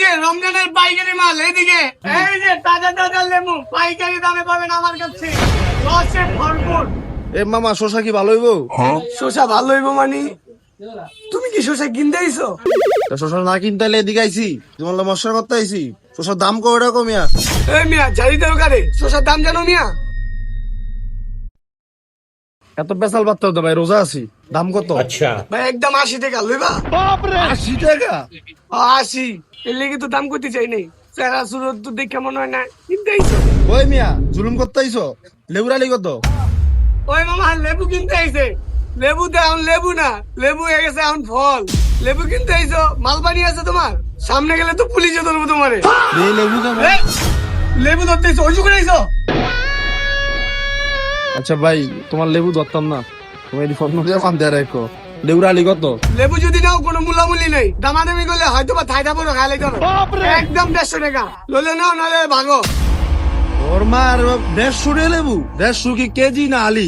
যে রমজানের পাইকারি মাল এদিকে, এই যে তাজা তাজা লেবু পাইকারি দামে পাবেন আমার কাছে, রসে ভরপুর। এ মামা শশা কি ভালো হইব? শসা ভালো হইব মানে তুমি কি শসা কিনতে আইছো? শশা না কিনতে হলে এদিকে আইছি, তোমার মশলা করতে আইছি। শশার দাম কত টাকা মিয়া? এই মিয়া জারি দেও কারে, শসার দাম জানো মিয়া? এত পেশাল বার্তা হতো ভাই, রোজা আছি। দাম কত? अच्छा ভাই একদম 80 টাকা লইবা? 80 টাকা? 80 এর লেগে তো দাম করতে চাই নাই, চেহারা সুরত তো দেখে মনে হয় না কিনতে আইছো। ওই মিয়া জুলুম করতে আইছো। লেবুরালি কত? ওই মামা লেবু কিনতে আইছে, লেবু তো এখন লেবু না, লেবু হয়ে গেছে এখন ফল। লেবু কিনতে আইছো, মালবানি আছে তোমার? সামনে গেলে তো পুলিশে ধরবো তোমারে। এই লেবু কেমন? এই, লেবু ধরতে আইছো, অজু করে আইছো? আচ্ছা ভাই তোমার লেবু ধরতাম না, তুমি এই ফোন দিয়ে মান দিয়ে রাখো। লেবুরালি কত? লেবু যদি নাও কোনো মূলামূলি নেই, দামাদামি করলে হয়তো বা থাইটা পড়ো খাইলে ধরো। একদম 150 টাকা, ললে নাও নাহলে ভাগো। ওর মার 150 লেবু? 150 কি কেজি না আলি?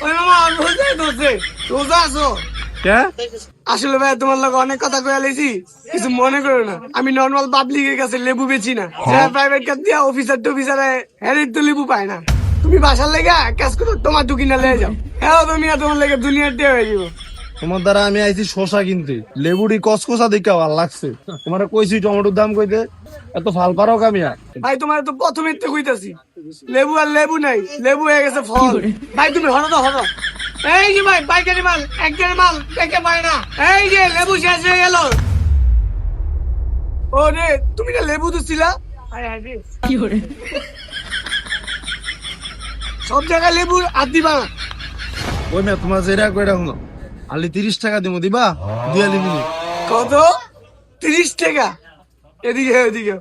ওই মামা রোজাই ধরছে, রোজা আছো? কে? আসলে ভাই তোমার লোক অনেক কথা কয়ে লেছি, কিছু মনে করো না। আমি নর্মাল পাবলিকের কাছে লেবু বেচি না, যারা প্রাইভেট কার দিয়া অফিসার টফিসার হ্যারির তো লেবু পায় না। তুমি বাসার লেগে কাজ করো, তোমার টুকি না লেগে যাও, হ্যাঁ তুমি আর তোমার লেগে দুনিয়ার দিয়ে হয়ে যাবো। তোমার দ্বারা আমি আইছি শশা কিনতে, লেবুড়ি কসকসা দেখে ভাল লাগছে। তোমার কইছি টমেটোর দাম কইতে, এত ফাল পারো কামিয়া? ভাই তোমার তো প্রথমে তো কইতাছি, লেবু আর লেবু নাই, লেবু হয়ে গেছে ফল। ভাই তুমি হলো তো হলো। এই যে ভাই পাইকারি মাল, একজনের মাল দেখে পায় না। এই যে লেবু শেষ হয়ে গেল। ও রে তুমি না লেবু তো ছিলা, সব জায়গায় লেবু আর দিবা না। ওই মেয়ে তোমার যেটা কইরা শুনো, আলি 30 টাকা দিব, দিবা? দুই আলি দিবি। কত? 30 টাকা? এদিকে এদিকে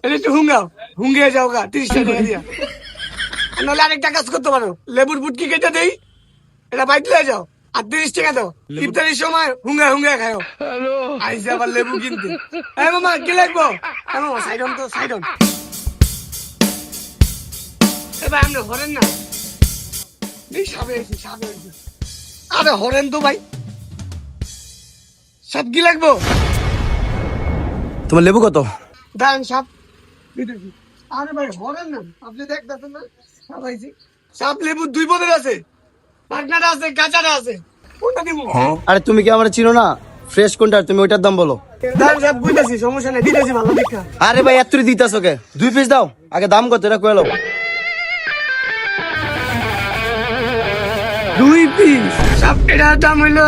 এটা একটু হুঙ্গে যাও গা, 30 টাকা দিয়া। নাহলে আরেকটা কাজ করতে পারো, লেবুর বুটকি কেটে দেই, এটা বাইতে লয়ে যাও আর 30 টাকা দাও। ইফতারির সময় হুঙ্গা খাও। আইসে আবার লেবু কিনতে। এই মামা কি লাগবো? এই মামা সাইডন তো সাইডন। এ ভাই আপনি হরেন না, এই সাবে এসে। আরে হরেন তো ভাই, সব কি লাগবো? তোমার লেবু কত? দাঁড়ান সাপ দিতেছি। আরে ভাই হরেন না, আপনি দেখতেছেন না সাপ আইছি। সাপ লেবু 2 পদের আছে, পাটনাটা আছে, কাঁচাটা আছে, কোনটা দিব? আরে তুমি কি আমার চিনো না? ফ্রেশ কোনটা, তুমি ওইটার দাম বলো। দাঁড়ান সাপ বুঝতেছি, সমস্যা নেই, দিতেছি ভালো দেখা। আরে ভাই এত দিতেছো কে? 2 পিস দাও, আগে দাম কত এটা কইলো। 2 পিস সাপ, এটার দাম হইলো,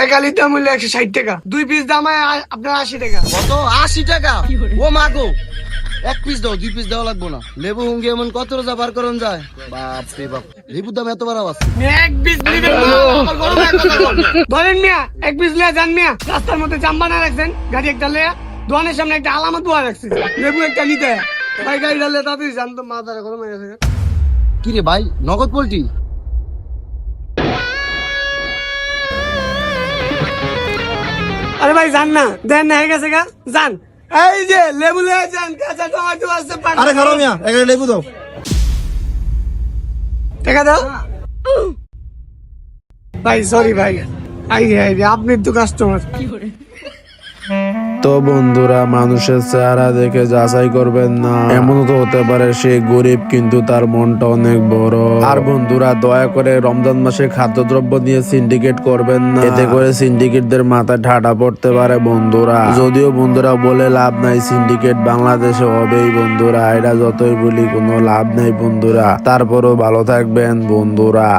এক আলির দাম হইলো 160 টাকা, 2 পিস দাম হয় আপনার 80 টাকা। কত? 80 টাকা? ও মা গো, 1 পিস দাও, 2 পিস দেওয়া লাগবো না। লেবু হুঙ্গে এমন কত রোজা বার করন যায়? বাপ রে বাপ, লেবুর দাম এত বাড়া আছে? এক পিস নিবেন না, আমার গরম এক কথা বল। ধরেন মিয়া, এক পিস লিয়া যান মিয়া, রাস্তার মধ্যে জাম বানা রাখছেন, গাড়ি একটা লিয়া দোকানের সামনে একটা আলামত দেওয়া রাখছে, লেবু একটা নিতে হয়। ভাই গাড়ি ডালে তাড়াতাড়ি যান তো, মাথা গরম হয়ে গেছে। কি রে ভাই, নগদ পোল্ট্রি? আরে ভাই যান না, দেন না হয়ে গেছে গা, যান। এই যে লেবু লিয়ে যান, কাঁচা টমেটো আছে, আরে খারো মিয়া, একটা লেবু দাও। টাকা দাও। ভাই সরি ভাই, আপনি তো কাস্টমার। তো বন্ধুরা, মানুষের চেহারা দেখে যাচাই করবেন না, এমন তো হতে পারে সে গরিব কিন্তু তার মনটা অনেক বড়। আর বন্ধুরা দয়া করে রমজান মাসে খাদ্যদ্রব্য নিয়ে সিন্ডিকেট করবেন না, এতে করে সিন্ডিকেটদের মাথায় ঠাডা পড়তে পারে বন্ধুরা। যদিও বন্ধুরা বলে লাভ নাই, সিন্ডিকেট বাংলাদেশে হবেই বন্ধুরা, এটা যতই বলি কোনো লাভ নাই বন্ধুরা। তারপরও ভালো থাকবেন বন্ধুরা।